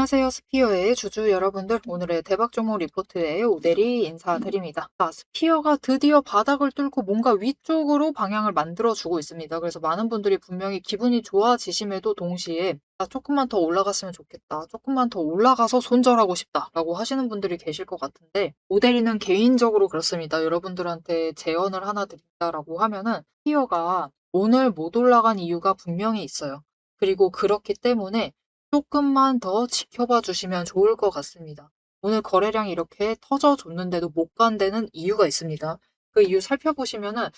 안녕하세요. 스피어의 주주 여러분들. 오늘의 대박 종목 리포트에 오대리 인사드립니다. 자, 스피어가 드디어 바닥을 뚫고 뭔가 위쪽으로 방향을 만들어주고 있습니다. 그래서 많은 분들이 분명히 기분이 좋아지심에도 동시에 조금만 더 올라갔으면 좋겠다. 조금만 더 올라가서 손절하고 싶다라고 하시는 분들이 계실 것 같은데 오대리는 개인적으로 그렇습니다. 여러분들한테 제언을 하나 드린다라고 하면은 스피어가 오늘 못 올라간 이유가 분명히 있어요. 그리고 그렇기 때문에 조금만 더 지켜봐 주시면 좋을 것 같습니다. 오늘 거래량이 이렇게 터져줬는데도 못 간 데는 이유가 있습니다. 그 이유 살펴보시면은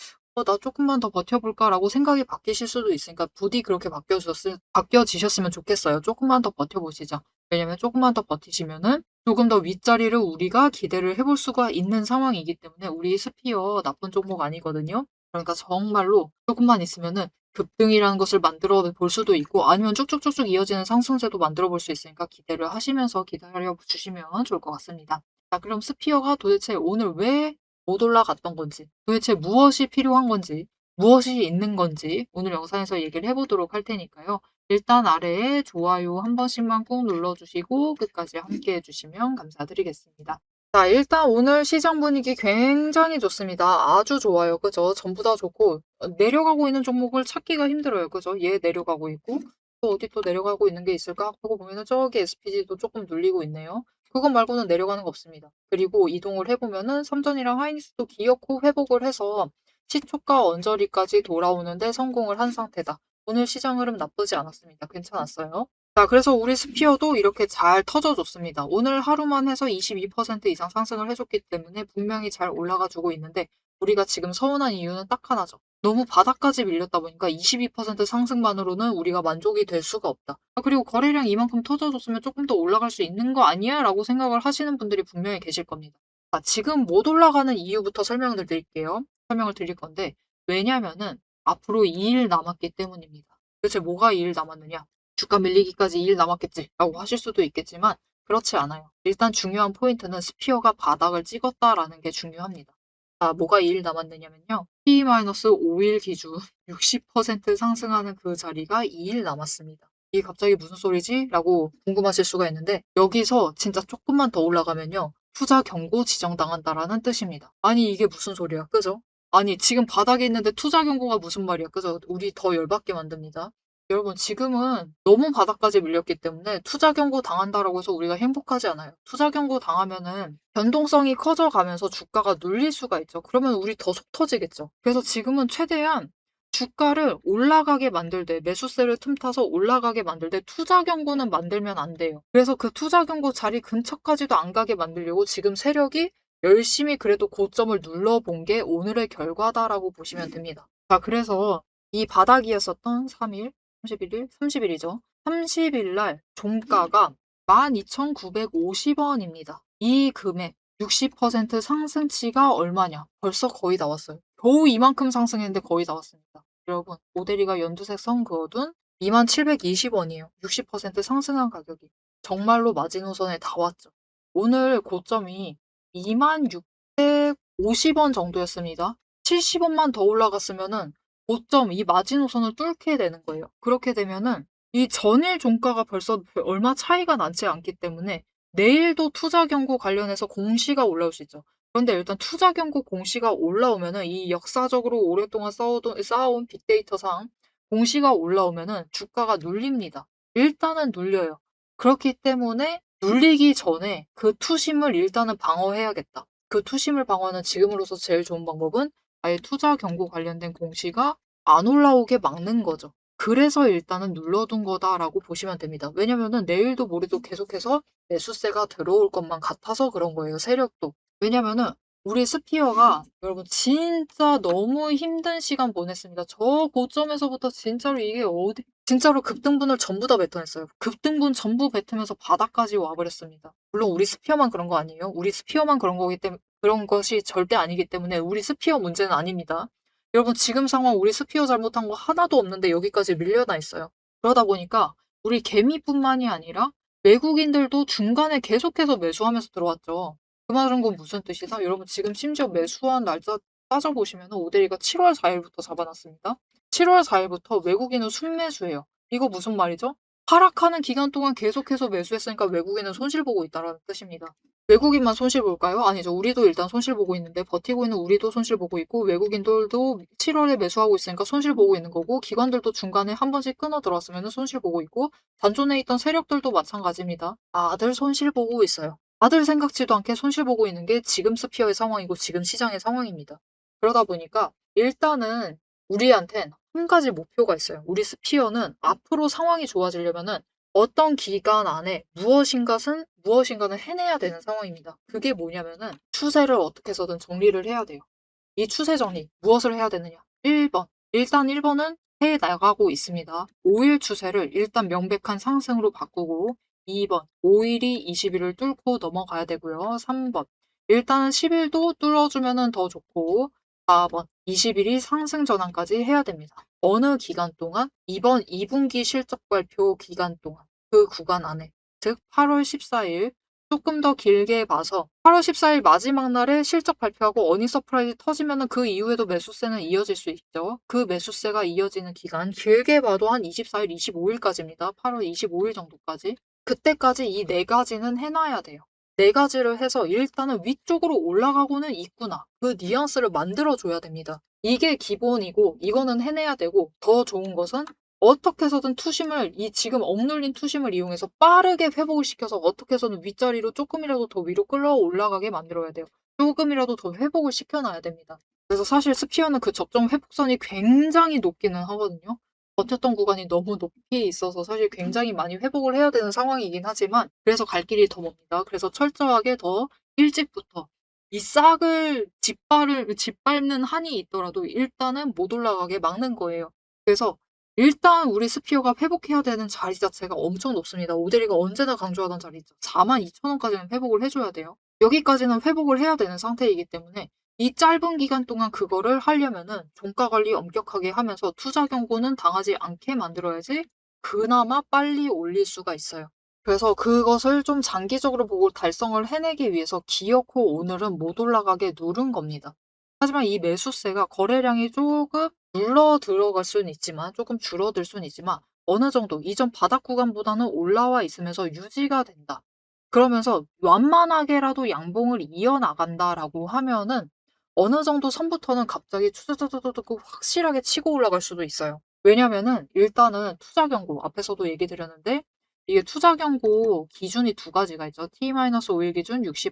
나 조금만 더 버텨볼까라고 생각이 바뀌실 수도 있으니까 부디 그렇게 바뀌어지셨으면 좋겠어요. 조금만 더 버텨보시자. 왜냐면 조금만 더 버티시면은 조금 더 윗자리를 우리가 기대를 해볼 수가 있는 상황이기 때문에 우리 스피어 나쁜 종목 아니거든요. 그러니까 정말로 조금만 있으면은 급등이라는 것을 만들어 볼 수도 있고 아니면 쭉쭉쭉쭉 이어지는 상승세도 만들어 볼 수 있으니까 기대를 하시면서 기다려 주시면 좋을 것 같습니다. 자, 그럼 스피어가 도대체 오늘 왜 못 올라갔던 건지, 도대체 무엇이 필요한 건지, 무엇이 있는 건지 오늘 영상에서 얘기를 해보도록 할 테니까요. 일단 아래에 좋아요 한 번씩만 꾹 눌러주시고 끝까지 함께 해주시면 감사드리겠습니다. 자, 일단 오늘 시장 분위기 굉장히 좋습니다. 아주 좋아요. 그죠? 전부 다 좋고 내려가고 있는 종목을 찾기가 힘들어요. 그죠? 얘 내려가고 있고 또 어디 또 내려가고 있는 게 있을까 하고 보면은 저기 SPG도 조금 눌리고 있네요. 그것 말고는 내려가는 거 없습니다. 그리고 이동을 해보면은 삼전이랑 하이닉스도 기어코 회복을 해서 시초가 언저리까지 돌아오는데 성공을 한 상태다. 오늘 시장 흐름 나쁘지 않았습니다. 괜찮았어요. 자, 그래서 우리 스피어도 이렇게 잘 터져줬습니다. 오늘 하루만 해서 22% 이상 상승을 해줬기 때문에 분명히 잘 올라가 주고 있는데 우리가 지금 서운한 이유는 딱 하나죠. 너무 바닥까지 밀렸다 보니까 22% 상승만으로는 우리가 만족이 될 수가 없다. 그리고 거래량 이만큼 터져줬으면 조금 더 올라갈 수 있는 거 아니야? 라고 생각을 하시는 분들이 분명히 계실 겁니다. 자, 지금 못 올라가는 이유부터 설명을 드릴게요. 설명을 드릴 건데 왜냐면은 앞으로 2일 남았기 때문입니다. 도대체 뭐가 2일 남았느냐? 주가 밀리기까지 2일 남았겠지라고 하실 수도 있겠지만 그렇지 않아요. 일단 중요한 포인트는 스피어가 바닥을 찍었다라는 게 중요합니다. 자, 뭐가 2일 남았느냐면요. P-5일 기준 60% 상승하는 그 자리가 2일 남았습니다. 이게 갑자기 무슨 소리지? 라고 궁금하실 수가 있는데 여기서 진짜 조금만 더 올라가면요. 투자 경고 지정당한다라는 뜻입니다. 아니 이게 무슨 소리야, 그죠? 아니 지금 바닥에 있는데 투자 경고가 무슨 말이야, 그죠? 우리 더 열받게 만듭니다. 여러분 지금은 너무 바닥까지 밀렸기 때문에 투자 경고 당한다라고 해서 우리가 행복하지 않아요. 투자 경고 당하면은 변동성이 커져가면서 주가가 눌릴 수가 있죠. 그러면 우리 더 속 터지겠죠. 그래서 지금은 최대한 주가를 올라가게 만들 때, 매수세를 틈타서 올라가게 만들 때 투자 경고는 만들면 안 돼요. 그래서 그 투자 경고 자리 근처까지도 안 가게 만들려고 지금 세력이 열심히 그래도 고점을 눌러본 게 오늘의 결과다라고 보시면 됩니다. 자, 그래서 이 바닥이었었던 3일, 31일, 30일이죠. 30일 날 종가가 12,950원입니다. 이 금액 60% 상승치가 얼마냐? 벌써 거의 나왔어요. 겨우 이만큼 상승했는데 거의 나왔습니다. 여러분, 모델이가 연두색 선 그어둔 2720원이에요. 60% 상승한 가격이. 정말로 마지노선에 다 왔죠. 오늘 고점이 2650원 정도였습니다. 70원만 더 올라갔으면은 고점 이 마지노선을 뚫게 되는 거예요. 그렇게 되면은 이 전일 종가가 벌써 얼마 차이가 나지 않기 때문에 내일도 투자 경고 관련해서 공시가 올라올 수 있죠. 그런데 일단 투자 경고 공시가 올라오면은 이 역사적으로 오랫동안 쌓아온 빅데이터상 공시가 올라오면은 주가가 눌립니다. 일단은 눌려요. 그렇기 때문에 눌리기 전에 그 투심을 일단은 방어해야겠다. 그 투심을 방어하는 지금으로서 제일 좋은 방법은 아예 투자 경고 관련된 공시가 안 올라오게 막는 거죠. 그래서 일단은 눌러둔 거다라고 보시면 됩니다. 왜냐면은 내일도 모레도 계속해서 매수세가 들어올 것만 같아서 그런 거예요. 세력도. 왜냐면은 우리 스피어가 여러분 진짜 너무 힘든 시간 보냈습니다. 저 고점에서부터 진짜로 이게 어디 진짜로 급등분을 전부 다 뱉어냈어요. 급등분 전부 뱉으면서 바닥까지 와버렸습니다. 물론 우리 스피어만 그런 거 아니에요. 우리 스피어만 그런 거기 때문에 그런 것이 절대 아니기 때문에 우리 스피어 문제는 아닙니다. 여러분 지금 상황 우리 스피어 잘못한 거 하나도 없는데 여기까지 밀려나 있어요. 그러다 보니까 우리 개미뿐만이 아니라 외국인들도 중간에 계속해서 매수하면서 들어왔죠. 그 말은 건 무슨 뜻이다? 여러분 지금 심지어 매수한 날짜 따져보시면 오데리가 7월 4일부터 잡아놨습니다. 7월 4일부터 외국인은 순매수해요. 이거 무슨 말이죠? 하락하는 기간 동안 계속해서 매수했으니까 외국인은 손실 보고 있다라는 뜻입니다. 외국인만 손실 볼까요? 아니죠. 우리도 일단 손실 보고 있는데 버티고 있는 우리도 손실 보고 있고 외국인들도 7월에 매수하고 있으니까 손실 보고 있는 거고 기관들도 중간에 한 번씩 끊어 들어왔으면 손실 보고 있고 단존에 있던 세력들도 마찬가지입니다. 다들 손실 보고 있어요. 다들 생각지도 않게 손실 보고 있는 게 지금 스피어의 상황이고 지금 시장의 상황입니다. 그러다 보니까 일단은 우리한텐 한 가지 목표가 있어요. 우리 스피어는 앞으로 상황이 좋아지려면은 어떤 기간 안에 무엇인가는 해내야 되는 상황입니다. 그게 뭐냐면은 추세를 어떻게 해서든 정리를 해야 돼요. 이 추세 정리 무엇을 해야 되느냐? 1번. 일단 1번은 해 나가고 있습니다. 5일 추세를 일단 명백한 상승으로 바꾸고 2번. 5일이 20일을 뚫고 넘어가야 되고요. 3번. 일단은 10일도 뚫어주면은 더 좋고 4번. 20일이 상승 전환까지 해야 됩니다. 어느 기간 동안? 이번 2분기 실적 발표 기간 동안 그 구간 안에 즉 8월 14일 조금 더 길게 봐서 8월 14일 마지막 날에 실적 발표하고 어닝 서프라이즈 터지면은 그 이후에도 매수세는 이어질 수 있죠. 그 매수세가 이어지는 기간 길게 봐도 한 24일, 25일까지입니다. 8월 25일 정도까지. 그때까지 이 네 가지는 해놔야 돼요. 네 가지를 해서 일단은 위쪽으로 올라가고는 있구나. 그 뉘앙스를 만들어줘야 됩니다. 이게 기본이고 이거는 해내야 되고 더 좋은 것은 어떻게 해서든 투심을 이 지금 억눌린 투심을 이용해서 빠르게 회복을 시켜서 어떻게 해서든 윗자리로 조금이라도 더 위로 끌어올라가게 만들어야 돼요. 조금이라도 더 회복을 시켜놔야 됩니다. 그래서 사실 스피어는 그 적정 회복선이 굉장히 높기는 하거든요. 버텼던 구간이 너무 높이 있어서 사실 굉장히 많이 회복을 해야 되는 상황이긴 하지만 그래서 갈 길이 더 멉니다. 그래서 철저하게 더 일찍부터 이 싹을 짓밟는 한이 있더라도 일단은 못 올라가게 막는 거예요. 그래서 일단 우리 스피어가 회복해야 되는 자리 자체가 엄청 높습니다. 오데리가 언제나 강조하던 자리죠. 42,000원까지는 회복을 해줘야 돼요. 여기까지는 회복을 해야 되는 상태이기 때문에 이 짧은 기간 동안 그거를 하려면은 종가 관리 엄격하게 하면서 투자 경고는 당하지 않게 만들어야지 그나마 빨리 올릴 수가 있어요. 그래서 그것을 좀 장기적으로 보고 달성을 해내기 위해서 기어코 오늘은 못 올라가게 누른 겁니다. 하지만 이 매수세가 거래량이 조금 물러 들어갈 수는 있지만 조금 줄어들 수는 있지만 어느 정도 이전 바닥 구간보다는 올라와 있으면서 유지가 된다. 그러면서 완만하게라도 양봉을 이어나간다라고 하면은 어느 정도 선부터는 갑자기 추두두두두두 확실하게 치고 올라갈 수도 있어요. 왜냐면은 일단은 투자 경고 앞에서도 얘기 드렸는데 이게 투자 경고 기준이 두 가지가 있죠. T-5일 기준 60%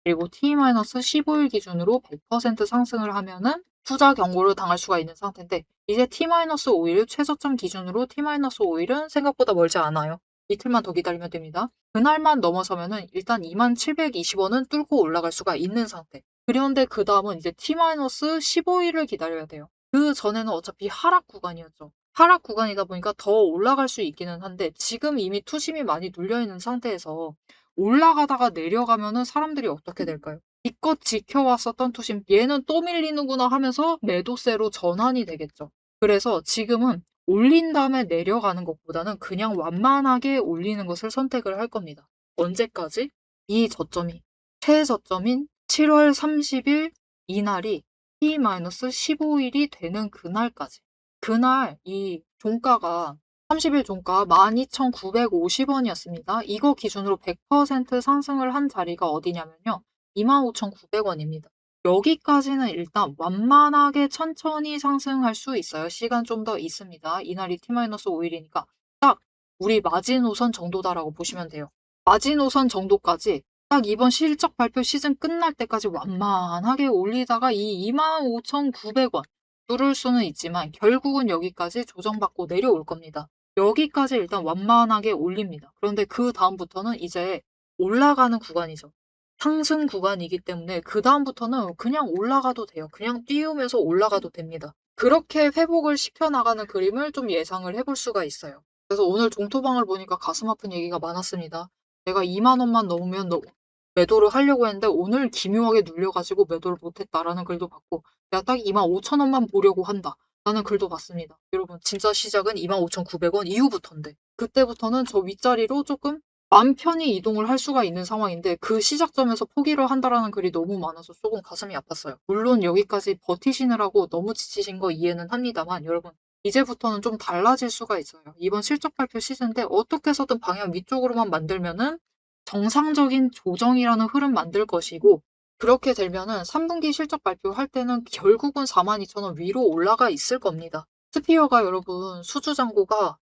그리고 T-15일 기준으로 100% 상승을 하면은 투자 경고를 당할 수가 있는 상태인데 이제 T-5일 최저점 기준으로 T-5일은 생각보다 멀지 않아요. 이틀만 더 기다리면 됩니다. 그날만 넘어서면은 일단 2720원은 뚫고 올라갈 수가 있는 상태. 그런데 그 다음은 이제 T-15일을 기다려야 돼요. 그 전에는 어차피 하락 구간이었죠. 하락 구간이다 보니까 더 올라갈 수 있기는 한데 지금 이미 투심이 많이 눌려있는 상태에서 올라가다가 내려가면은 사람들이 어떻게 될까요? 이껏 지켜왔었던 투심, 얘는 또 밀리는구나 하면서 매도세로 전환이 되겠죠. 그래서 지금은 올린 다음에 내려가는 것보다는 그냥 완만하게 올리는 것을 선택을 할 겁니다. 언제까지? 이 저점이 최저점인 7월 30일 이날이 T-15일이 되는 그날까지. 그날 이 종가가 30일 종가 12,950원이었습니다. 이거 기준으로 100% 상승을 한 자리가 어디냐면요. 25,900원입니다. 여기까지는 일단 완만하게 천천히 상승할 수 있어요. 시간 좀 더 있습니다. 이날이 T-5일이니까 딱 우리 마지노선 정도다라고 보시면 돼요. 마지노선 정도까지 딱 이번 실적 발표 시즌 끝날 때까지 완만하게 올리다가 이 25,900원 뚫을 수는 있지만 결국은 여기까지 조정받고 내려올 겁니다. 여기까지 일단 완만하게 올립니다. 그런데 그 다음부터는 이제 올라가는 구간이죠. 상승 구간이기 때문에 그 다음부터는 그냥 올라가도 돼요. 그냥 띄우면서 올라가도 됩니다. 그렇게 회복을 시켜나가는 그림을 좀 예상을 해볼 수가 있어요. 그래서 오늘 종토방을 보니까 가슴 아픈 얘기가 많았습니다. 내가 2만 원만 넘으면 매도를 하려고 했는데 오늘 기묘하게 눌려가지고 매도를 못했다라는 글도 봤고 내가 딱 25,000원만 보려고 한다. 라는 글도 봤습니다. 여러분 진짜 시작은 25,900원 이후부터인데 그때부터는 저 윗자리로 조금 맘 편히 이동을 할 수가 있는 상황인데 그 시작점에서 포기를 한다라는 글이 너무 많아서 조금 가슴이 아팠어요. 물론 여기까지 버티시느라고 너무 지치신 거 이해는 합니다만 여러분 이제부터는 좀 달라질 수가 있어요. 이번 실적 발표 시즌 때 어떻게 해서든 방향 위쪽으로만 만들면은 정상적인 조정이라는 흐름 만들 것이고, 그렇게 되면은 3분기 실적 발표할 때는 결국은 42,000원 위로 올라가 있을 겁니다. 스피어가 여러분 수주잔고가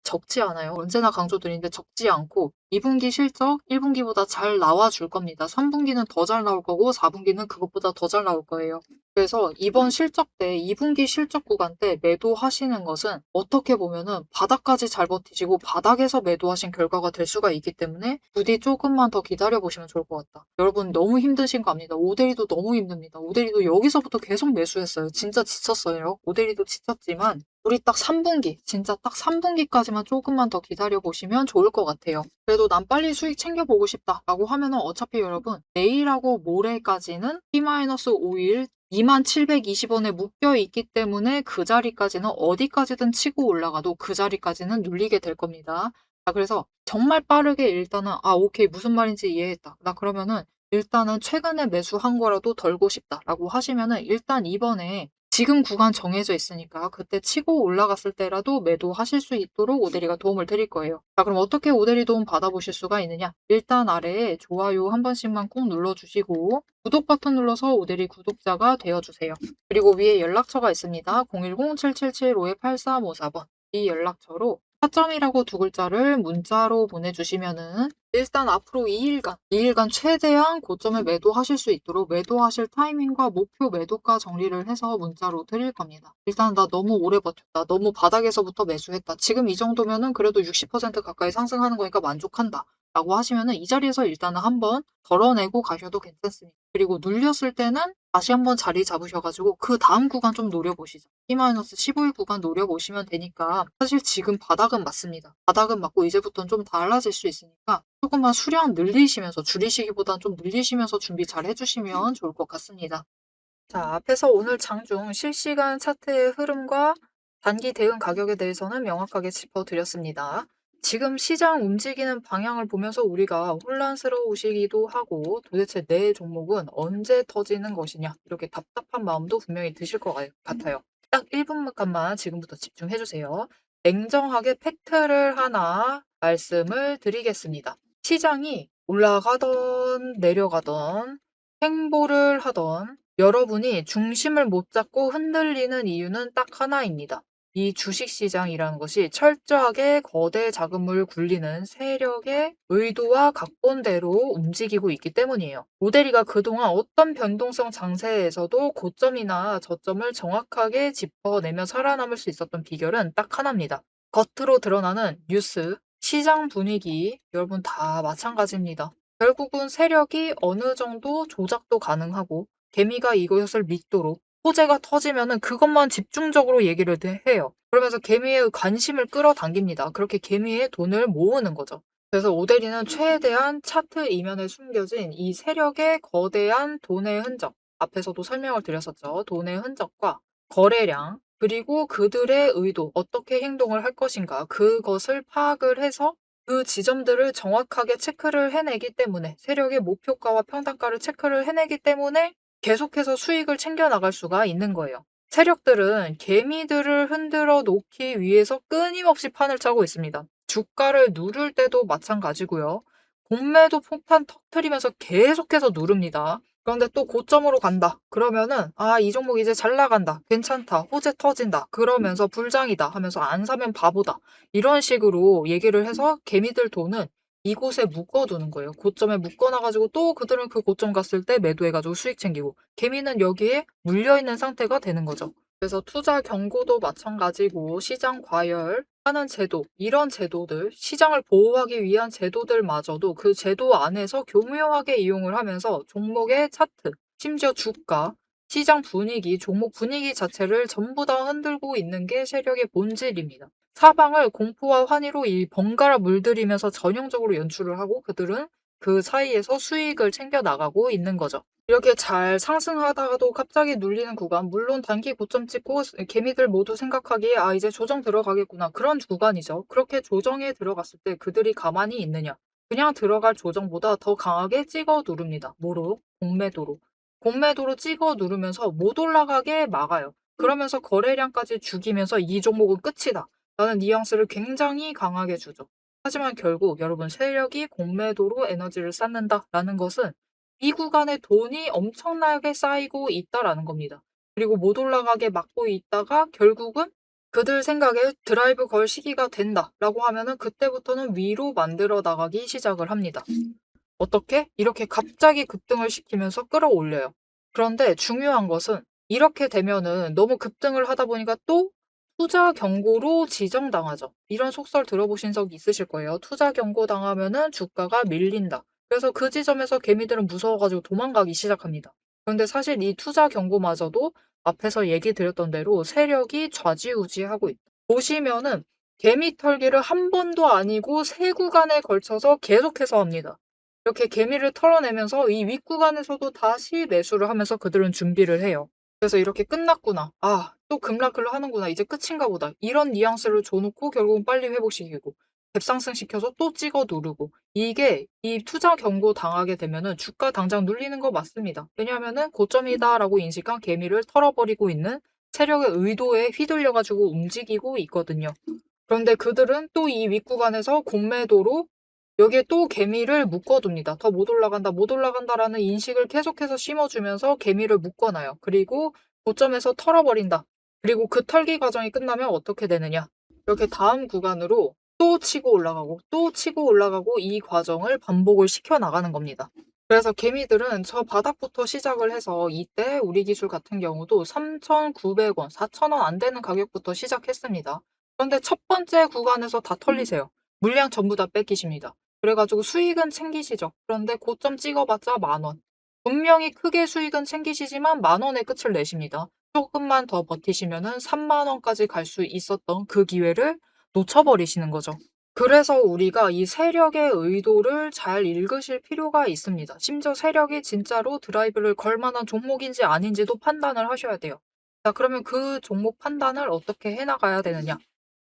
적지 않아요. 언제나 강조드리는데 적지 않고 2분기 실적 1분기보다 잘 나와줄 겁니다. 3분기는 더 잘 나올 거고 4분기는 그것보다 더 잘 나올 거예요. 그래서 이번 실적 때 2분기 실적 구간 때 매도하시는 것은 어떻게 보면은 바닥까지 잘 버티시고 바닥에서 매도하신 결과가 될 수가 있기 때문에 부디 조금만 더 기다려 보시면 좋을 것 같다. 여러분 너무 힘드신 거 압니다. 오데리도 너무 힘듭니다. 오데리도 여기서부터 계속 매수했어요. 진짜 지쳤어요. 오데리도 지쳤지만 우리 딱 3분기, 진짜 딱 3분기까지만 조금만 더 기다려 보시면 좋을 것 같아요. 그래도 난 빨리 수익 챙겨보고 싶다라고 하면은 어차피 여러분 내일하고 모레까지는 T-5일 2720원에 묶여 있기 때문에 그 자리까지는 어디까지든 치고 올라가도 그 자리까지는 눌리게 될 겁니다. 자, 그래서 정말 빠르게 일단은 오케이 무슨 말인지 이해했다. 나 그러면은 일단은 최근에 매수한 거라도 덜고 싶다라고 하시면은 일단 이번에 지금 구간 정해져 있으니까 그때 치고 올라갔을 때라도 매도하실 수 있도록 오데리가 도움을 드릴 거예요. 자, 그럼 어떻게 오데리 도움 받아보실 수가 있느냐? 일단 아래에 좋아요 한 번씩만 꼭 눌러주시고 구독 버튼 눌러서 오데리 구독자가 되어주세요. 그리고 위에 연락처가 있습니다. 010-777-58354번 이 연락처로 타점이라고 두 글자를 문자로 보내주시면은 일단 앞으로 2일간 최대한 고점에 매도하실 수 있도록 매도하실 타이밍과 목표 매도가 정리를 해서 문자로 드릴 겁니다. 일단 나 너무 오래 버텼다. 너무 바닥에서부터 매수했다. 지금 이 정도면은 그래도 60% 가까이 상승하는 거니까 만족한다. 라고 하시면은 이 자리에서 일단은 한번 덜어내고 가셔도 괜찮습니다. 그리고 눌렸을 때는 다시 한번 자리 잡으셔가지고 그 다음 구간 좀 노려보시죠. T-15일 구간 노려보시면 되니까 사실 지금 바닥은 맞습니다. 바닥은 맞고 이제부터는 좀 달라질 수 있으니까 조금만 수량 늘리시면서 줄이시기보다는 좀 늘리시면서 준비 잘 해주시면 좋을 것 같습니다. 자, 앞에서 오늘 장중 실시간 차트의 흐름과 단기 대응 가격에 대해서는 명확하게 짚어드렸습니다. 지금 시장 움직이는 방향을 보면서 우리가 혼란스러우시기도 하고 도대체 내 종목은 언제 터지는 것이냐 이렇게 답답한 마음도 분명히 드실 것 같아요. 딱 1분간만 지금부터 집중해주세요. 냉정하게 팩트를 하나 말씀을 드리겠습니다. 시장이 올라가던 내려가던 행보를 하던 여러분이 중심을 못 잡고 흔들리는 이유는 딱 하나입니다. 이 주식시장이라는 것이 철저하게 거대 자금을 굴리는 세력의 의도와 각본대로 움직이고 있기 때문이에요. 모델이가 그동안 어떤 변동성 장세에서도 고점이나 저점을 정확하게 짚어내며 살아남을 수 있었던 비결은 딱 하나입니다. 겉으로 드러나는 뉴스, 시장 분위기, 여러분 다 마찬가지입니다. 결국은 세력이 어느 정도 조작도 가능하고 개미가 이것을 믿도록 호재가 터지면은 그것만 집중적으로 얘기를 해요. 그러면서 개미의 관심을 끌어당깁니다. 그렇게 개미의 돈을 모으는 거죠. 그래서 오데리는 최대한 차트 이면에 숨겨진 이 세력의 거대한 돈의 흔적, 앞에서도 설명을 드렸었죠. 돈의 흔적과 거래량, 그리고 그들의 의도, 어떻게 행동을 할 것인가, 그것을 파악을 해서 그 지점들을 정확하게 체크를 해내기 때문에 세력의 목표가와 평단가를 체크를 해내기 때문에 계속해서 수익을 챙겨 나갈 수가 있는 거예요. 세력들은 개미들을 흔들어 놓기 위해서 끊임없이 판을 짜고 있습니다. 주가를 누를 때도 마찬가지고요. 공매도 폭탄 터트리면서 계속해서 누릅니다. 그런데 또 고점으로 간다. 그러면은 이 종목 이제 잘 나간다. 괜찮다. 호재 터진다. 그러면서 불장이다 하면서 안 사면 바보다. 이런 식으로 얘기를 해서 개미들 돈은 이곳에 묶어두는 거예요. 고점에 묶어놔가지고 또 그들은 그 고점 갔을 때 매도해가지고 수익 챙기고 개미는 여기에 물려있는 상태가 되는 거죠. 그래서 투자 경고도 마찬가지고 시장 과열하는 제도, 이런 제도들, 시장을 보호하기 위한 제도들마저도 그 제도 안에서 교묘하게 이용을 하면서 종목의 차트, 심지어 주가, 시장 분위기, 종목 분위기 자체를 전부 다 흔들고 있는 게 세력의 본질입니다. 사방을 공포와 환희로 이 번갈아 물들이면서 전형적으로 연출을 하고 그들은 그 사이에서 수익을 챙겨 나가고 있는 거죠. 이렇게 잘 상승하다가도 갑자기 눌리는 구간, 물론 단기 고점 찍고 개미들 모두 생각하기에 이제 조정 들어가겠구나. 그런 구간이죠. 그렇게 조정에 들어갔을 때 그들이 가만히 있느냐. 그냥 들어갈 조정보다 더 강하게 찍어 누릅니다. 뭐로? 공매도로. 공매도로 찍어 누르면서 못 올라가게 막아요. 그러면서 거래량까지 죽이면서 이 종목은 끝이다 라는 뉘앙스를 굉장히 강하게 주죠. 하지만 결국 여러분 세력이 공매도로 에너지를 쌓는다라는 것은 이 구간에 돈이 엄청나게 쌓이고 있다라는 겁니다. 그리고 못 올라가게 막고 있다가 결국은 그들 생각에 드라이브 걸 시기가 된다라고 하면은 그때부터는 위로 만들어 나가기 시작을 합니다. 어떻게? 이렇게 갑자기 급등을 시키면서 끌어올려요. 그런데 중요한 것은 이렇게 되면은 너무 급등을 하다 보니까 또 투자 경고로 지정당하죠. 이런 속설 들어보신 적 있으실 거예요. 투자 경고 당하면은 주가가 밀린다. 그래서 그 지점에서 개미들은 무서워가지고 도망가기 시작합니다. 그런데 사실 이 투자 경고마저도 앞에서 얘기 드렸던 대로 세력이 좌지우지하고 있다. 보시면은 개미 털기를 한 번도 아니고 세 구간에 걸쳐서 계속해서 합니다. 이렇게 개미를 털어내면서 이 윗구간에서도 다시 매수를 하면서 그들은 준비를 해요. 그래서 이렇게 끝났구나. 아, 또 급락을 하는구나. 이제 끝인가 보다. 이런 뉘앙스를 줘놓고 결국은 빨리 회복시키고 갭상승 시켜서 또 찍어 누르고 이게 이 투자 경고 당하게 되면은 주가 당장 눌리는 거 맞습니다. 왜냐하면은 고점이다라고 인식한 개미를 털어버리고 있는 세력의 의도에 휘둘려가지고 움직이고 있거든요. 그런데 그들은 또 이 윗구간에서 공매도로 여기에 또 개미를 묶어둡니다. 더 못 올라간다, 못 올라간다라는 인식을 계속해서 심어주면서 개미를 묶어놔요. 그리고 고점에서 털어버린다. 그리고 그 털기 과정이 끝나면 어떻게 되느냐. 이렇게 다음 구간으로 또 치고 올라가고 또 치고 올라가고 이 과정을 반복을 시켜 나가는 겁니다. 그래서 개미들은 저 바닥부터 시작을 해서 이때 우리 기술 같은 경우도 3,900원, 4,000원 안 되는 가격부터 시작했습니다. 그런데 첫 번째 구간에서 다 털리세요. 물량 전부 다 뺏기십니다. 그래가지고 수익은 챙기시죠. 그런데 고점 찍어봤자 10,000원. 분명히 크게 수익은 챙기시지만 10,000원의 끝을 내십니다. 조금만 더 버티시면은 30,000원까지 갈 수 있었던 그 기회를 놓쳐버리시는 거죠. 그래서 우리가 이 세력의 의도를 잘 읽으실 필요가 있습니다. 심지어 세력이 진짜로 드라이브를 걸 만한 종목인지 아닌지도 판단을 하셔야 돼요. 자, 그러면 그 종목 판단을 어떻게 해나가야 되느냐?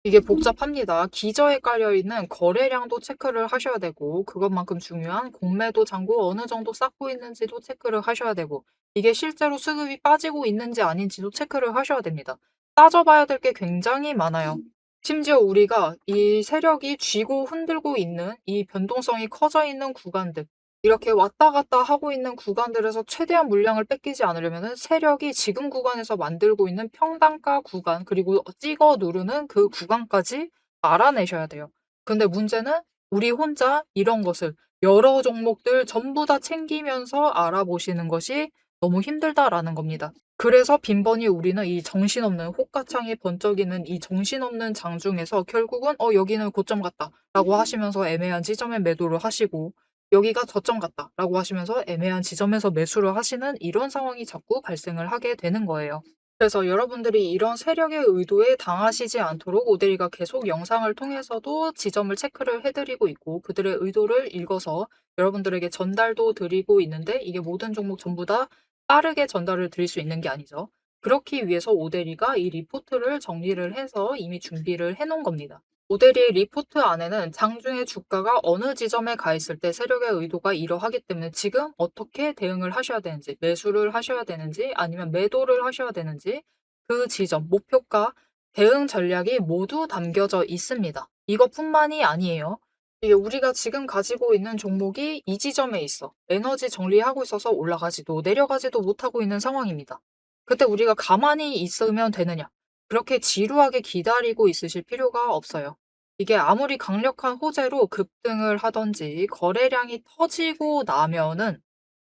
이게 복잡합니다. 기저에 깔려있는 거래량도 체크를 하셔야 되고 그것만큼 중요한 공매도 잔고 어느 정도 쌓고 있는지도 체크를 하셔야 되고 이게 실제로 수급이 빠지고 있는지 아닌지도 체크를 하셔야 됩니다. 따져봐야 될 게 굉장히 많아요. 심지어 우리가 이 세력이 쥐고 흔들고 있는 이 변동성이 커져 있는 구간들 이렇게 왔다 갔다 하고 있는 구간들에서 최대한 물량을 뺏기지 않으려면 세력이 지금 구간에서 만들고 있는 평단가 구간 그리고 찍어 누르는 그 구간까지 알아내셔야 돼요. 근데 문제는 우리 혼자 이런 것을 여러 종목들 전부 다 챙기면서 알아보시는 것이 너무 힘들다라는 겁니다. 그래서 빈번히 우리는 이 정신없는 호가창이 번쩍이는 이 정신없는 장중에서 결국은 여기는 고점 같다 라고 하시면서 애매한 지점에 매도를 하시고 여기가 저점 같다 라고 하시면서 애매한 지점에서 매수를 하시는 이런 상황이 자꾸 발생을 하게 되는 거예요. 그래서 여러분들이 이런 세력의 의도에 당하시지 않도록 오데리가 계속 영상을 통해서도 지점을 체크를 해드리고 있고 그들의 의도를 읽어서 여러분들에게 전달도 드리고 있는데 이게 모든 종목 전부 다 빠르게 전달을 드릴 수 있는 게 아니죠. 그렇기 위해서 오데리가 이 리포트를 정리를 해서 이미 준비를 해놓은 겁니다. 오데리의 리포트 안에는 장중에 주가가 어느 지점에 가 있을 때 세력의 의도가 이러하기 때문에 지금 어떻게 대응을 하셔야 되는지, 매수를 하셔야 되는지, 아니면 매도를 하셔야 되는지, 그 지점, 목표가, 대응 전략이 모두 담겨져 있습니다. 이것뿐만이 아니에요. 이게 우리가 지금 가지고 있는 종목이 이 지점에 있어. 에너지 정리하고 있어서 올라가지도 내려가지도 못하고 있는 상황입니다. 그때 우리가 가만히 있으면 되느냐? 그렇게 지루하게 기다리고 있으실 필요가 없어요. 이게 아무리 강력한 호재로 급등을 하든지 거래량이 터지고 나면은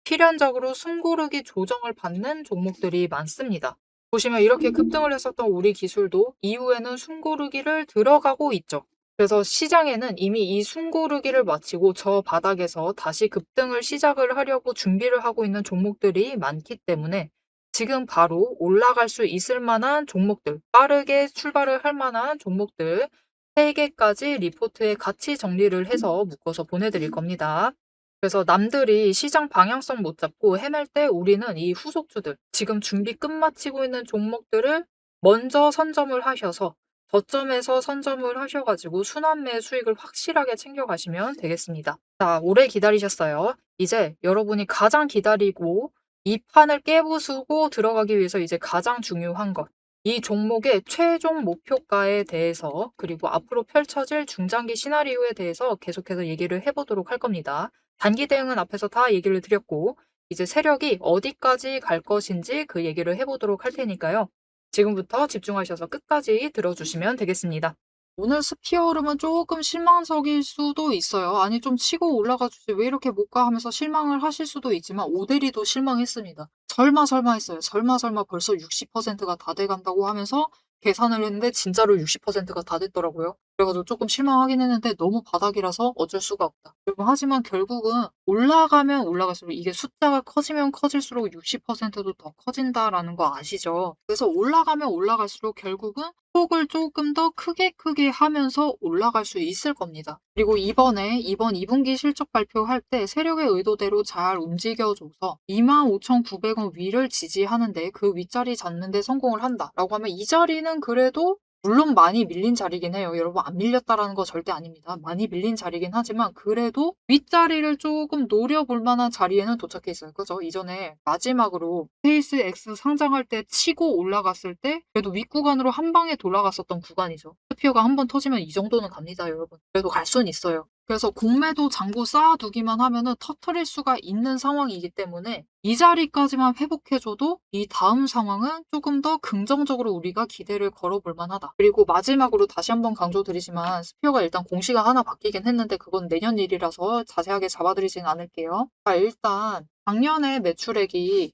필연적으로 숨고르기 조정을 받는 종목들이 많습니다. 보시면 이렇게 급등을 했었던 우리 기술도 이후에는 숨고르기를 들어가고 있죠. 그래서 시장에는 이미 이 숨고르기를 마치고 저 바닥에서 다시 급등을 시작을 하려고 준비를 하고 있는 종목들이 많기 때문에 지금 바로 올라갈 수 있을 만한 종목들, 빠르게 출발을 할 만한 종목들 3개까지 리포트에 같이 정리를 해서 묶어서 보내드릴 겁니다. 그래서 남들이 시장 방향성 못 잡고 헤맬 때 우리는 이 후속주들, 지금 준비 끝마치고 있는 종목들을 먼저 선점을 하셔서 저점에서 선점을 하셔가지고 순환매 수익을 확실하게 챙겨가시면 되겠습니다. 자, 오래 기다리셨어요. 이제 여러분이 가장 기다리고 이 판을 깨부수고 들어가기 위해서 이제 가장 중요한 것. 이 종목의 최종 목표가에 대해서 그리고 앞으로 펼쳐질 중장기 시나리오에 대해서 계속해서 얘기를 해보도록 할 겁니다. 단기 대응은 앞에서 다 얘기를 드렸고 이제 세력이 어디까지 갈 것인지 그 얘기를 해보도록 할 테니까요. 지금부터 집중하셔서 끝까지 들어주시면 되겠습니다. 오늘 스피어 흐름은 조금 실망적일 수도 있어요. 아니 좀 치고 올라가 주지 왜 이렇게 못 가 하면서 실망을 하실 수도 있지만 오데리도 실망했습니다. 설마 했어요. 설마 벌써 60%가 다 돼 간다고 하면서 계산을 했는데 진짜로 60%가 다 됐더라고요. 그래 가지고 조금 실망하긴 했는데 너무 바닥이라서 어쩔 수가 없다. 여러분 하지만 결국은 올라가면 올라갈수록 이게 숫자가 커지면 커질수록 60%도 더 커진다라는 거 아시죠? 그래서 올라가면 올라갈수록 결국은 폭을 조금 더 크게 하면서 올라갈 수 있을 겁니다. 그리고 이번 2분기 실적 발표할 때 세력의 의도대로 잘 움직여줘서 25,900원 위를 지지하는데 그 윗자리 잡는 데 성공을 한다라고 하면 이 자리는 그래도 물론 많이 밀린 자리긴 해요. 여러분 안 밀렸다라는 거 절대 아닙니다. 많이 밀린 자리긴 하지만 그래도 윗자리를 조금 노려볼 만한 자리에는 도착해 있어요. 그죠? 이전에 마지막으로 스페이스X 상장할 때 치고 올라갔을 때 그래도 윗구간으로 한 방에 돌아갔었던 구간이죠. 스피어가 한 번 터지면 이 정도는 갑니다, 여러분. 그래도 갈 수는 있어요. 그래서 공매도 잔고 쌓아두기만 하면은 터트릴 수가 있는 상황이기 때문에 이 자리까지만 회복해줘도 이 다음 상황은 조금 더 긍정적으로 우리가 기대를 걸어볼 만하다. 그리고 마지막으로 다시 한번 강조드리지만 스피어가 일단 공시가 하나 바뀌긴 했는데 그건 내년 일이라서 자세하게 잡아드리진 않을게요. 자, 일단 작년에 매출액이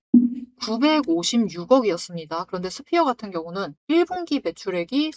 956억이었습니다. 그런데 스피어 같은 경우는 1분기 매출액이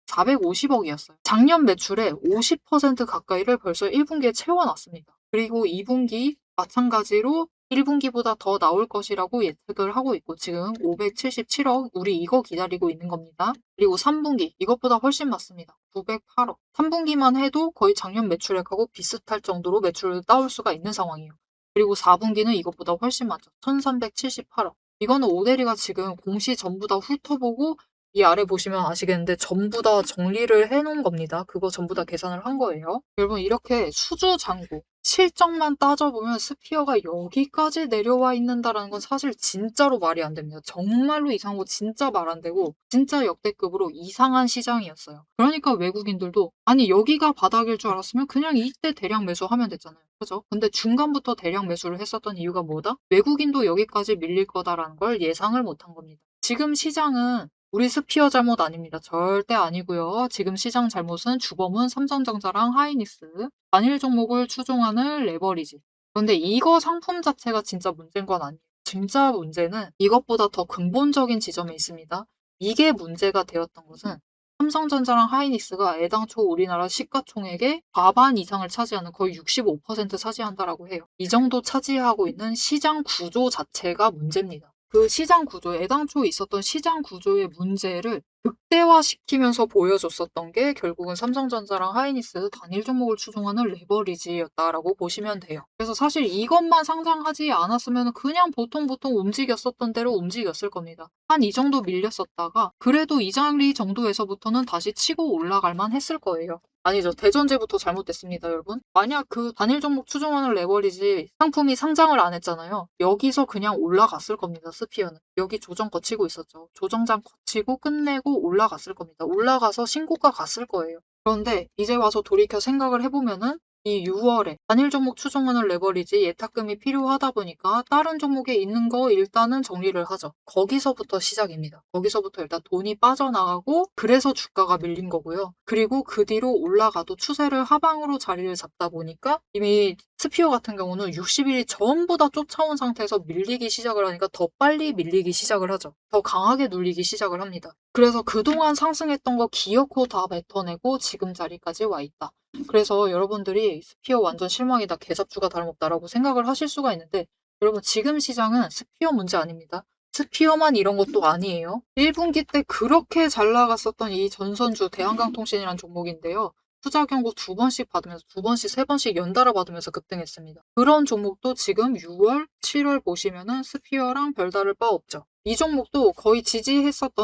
450억이었어요. 작년 매출의 50% 가까이를 벌써 1분기에 채워놨습니다. 그리고 2분기 마찬가지로 1분기보다 더 나올 것이라고 예측을 하고 있고 지금 577억 우리 이거 기다리고 있는 겁니다. 그리고 3분기 이것보다 훨씬 많습니다. 908억. 3분기만 해도 거의 작년 매출액하고 비슷할 정도로 매출을 따올 수가 있는 상황이에요. 그리고 4분기는 이것보다 훨씬 많죠. 1378억. 이거는 오데리가 지금 공시 전부 다 훑어보고 이 아래 보시면 아시겠는데 전부 다 정리를 해놓은 겁니다. 그거 전부 다 계산을 한 거예요. 여러분 이렇게 수주장고 실적만 따져보면 스피어가 여기까지 내려와 있는다라는 건 사실 진짜로 말이 안 됩니다. 정말로 이상한 거 진짜 말 안 되고 진짜 역대급으로 이상한 시장이었어요. 그러니까 외국인들도 아니 여기가 바닥일 줄 알았으면 그냥 이때 대량 매수하면 됐잖아요. 그죠? 근데 중간부터 대량 매수를 했었던 이유가 뭐다? 외국인도 여기까지 밀릴 거다라는 걸 예상을 못한 겁니다. 지금 시장은 우리 스피어 잘못 아닙니다. 절대 아니고요. 지금 시장 잘못은 주범은 삼성전자랑 하이닉스, 단일 종목을 추종하는 레버리지. 그런데 이거 상품 자체가 진짜 문제인 건 아니에요. 진짜 문제는 이것보다 더 근본적인 지점에 있습니다. 이게 문제가 되었던 것은 삼성전자랑 하이닉스가 애당초 우리나라 시가총액의 과반 이상을 차지하는 거의 65% 차지한다라고 해요. 이 정도 차지하고 있는 시장 구조 자체가 문제입니다. 그 시장 구조, 애당초 있었던 시장 구조의 문제를 극대화시키면서 보여줬었던 게 결국은 삼성전자랑 하이닉스 단일 종목을 추종하는 레버리지였다라고 보시면 돼요. 그래서 사실 이것만 상장하지 않았으면 그냥 보통 움직였었던 대로 움직였을 겁니다. 한 이 정도 밀렸었다가 그래도 이 자리 정도에서부터는 다시 치고 올라갈 만 했을 거예요. 아니죠. 대전제부터 잘못됐습니다, 여러분. 만약 그 단일 종목 추종하는 레버리지 상품이 상장을 안 했잖아요. 여기서 그냥 올라갔을 겁니다, 스피어는. 여기 조정 거치고 있었죠. 조정장 거치고 끝내고 올라갔을 겁니다. 올라가서 신고가 갔을 거예요. 그런데 이제 와서 돌이켜 생각을 해보면은 이 6월에 단일 종목 추종하는 레버리지 예탁금이 필요하다 보니까 다른 종목에 있는 거 일단은 정리를 하죠. 거기서부터 시작입니다. 거기서부터 일단 돈이 빠져나가고 그래서 주가가 밀린 거고요. 그리고 그 뒤로 올라가도 추세를 하방으로 자리를 잡다 보니까 이미 스피어 같은 경우는 60일이 전부 다 쫓아온 상태에서 밀리기 시작을 하니까 더 빨리 밀리기 시작을 하죠. 더 강하게 눌리기 시작을 합니다. 그래서 그동안 상승했던 거 기어코 다 뱉어내고 지금 자리까지 와 있다. 그래서 여러분들이 스피어 완전 실망이다, 개잡주가 다름없다라고 생각을 하실 수가 있는데 여러분 지금 시장은 스피어 문제 아닙니다. 스피어만 이런 것도 아니에요. 1분기 때 그렇게 잘 나갔었던 이 전선주 대한강통신이라는 종목인데요. 투자 경고 2번씩 받으면서 2번씩 3번씩 연달아 받으면서 급등했습니다. 그런 종목도 지금 6월, 7월 보시면은 스피어랑 별다를 바 없죠. 이 종목도 거의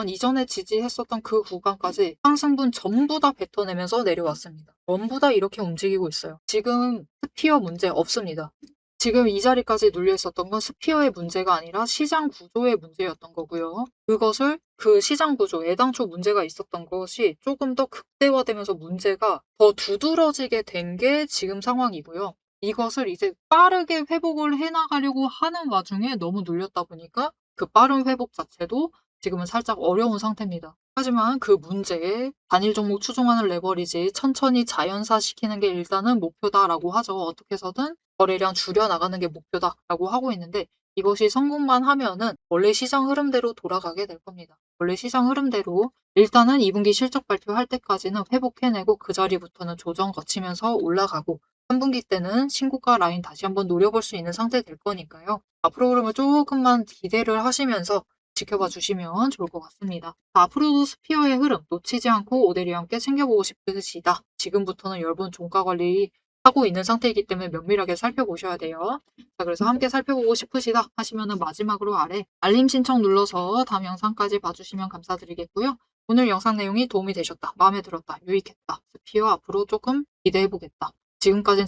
이전에 지지했었던 그 구간까지 상승분 전부 다 뱉어내면서 내려왔습니다. 전부 다 이렇게 움직이고 있어요. 지금 스피어 문제 없습니다. 지금 이 자리까지 눌려 있었던 건 스피어의 문제가 아니라 시장 구조의 문제였던 거고요. 그것을 그 시장 구조, 애당초 문제가 있었던 것이 조금 더 극대화되면서 문제가 더 두드러지게 된 게 지금 상황이고요. 이것을 이제 빠르게 회복을 해 나가려고 하는 와중에 너무 눌렸다 보니까 그 빠른 회복 자체도 지금은 살짝 어려운 상태입니다. 하지만 그 문제에 단일 종목 추종하는 레버리지 천천히 자연사시키는 게 일단은 목표다라고 하죠. 어떻게 해서든 거래량 줄여나가는 게 목표다라고 하고 있는데 이것이 성공만 하면은 원래 시장 흐름대로 돌아가게 될 겁니다. 원래 시장 흐름대로 일단은 2분기 실적 발표할 때까지는 회복해내고 그 자리부터는 조정 거치면서 올라가고 3분기 때는 신고가 라인 다시 한번 노려볼 수 있는 상태 될 거니까요. 앞으로 흐름을 조금만 기대를 하시면서 지켜봐 주시면 좋을 것 같습니다. 앞으로도 스피어의 흐름 놓치지 않고 오데리와 함께 챙겨보고 싶으시다. 지금부터는 여러분 종가 관리 하고 있는 상태이기 때문에 면밀하게 살펴보셔야 돼요. 자, 그래서 함께 살펴보고 싶으시다 하시면은 마지막으로 아래 알림 신청 눌러서 다음 영상까지 봐주시면 감사드리겠고요. 오늘 영상 내용이 도움이 되셨다, 마음에 들었다, 유익했다, 스피어 앞으로 조금 기대해보겠다. 지금까지는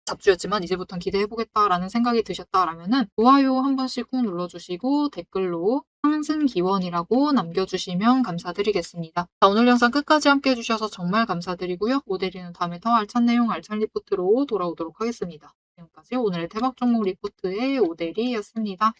잡주였지만 이제부터는 기대해보겠다라는 생각이 드셨다라면은 좋아요 한 번씩 꾹 눌러주시고 댓글로 상승 기원이라고 남겨주시면 감사드리겠습니다. 자, 오늘 영상 끝까지 함께 해주셔서 정말 감사드리고요. 오데리는 다음에 더 알찬 내용 알찬 리포트로 돌아오도록 하겠습니다. 지금까지 오늘의 대박 종목 리포트의 오데리였습니다.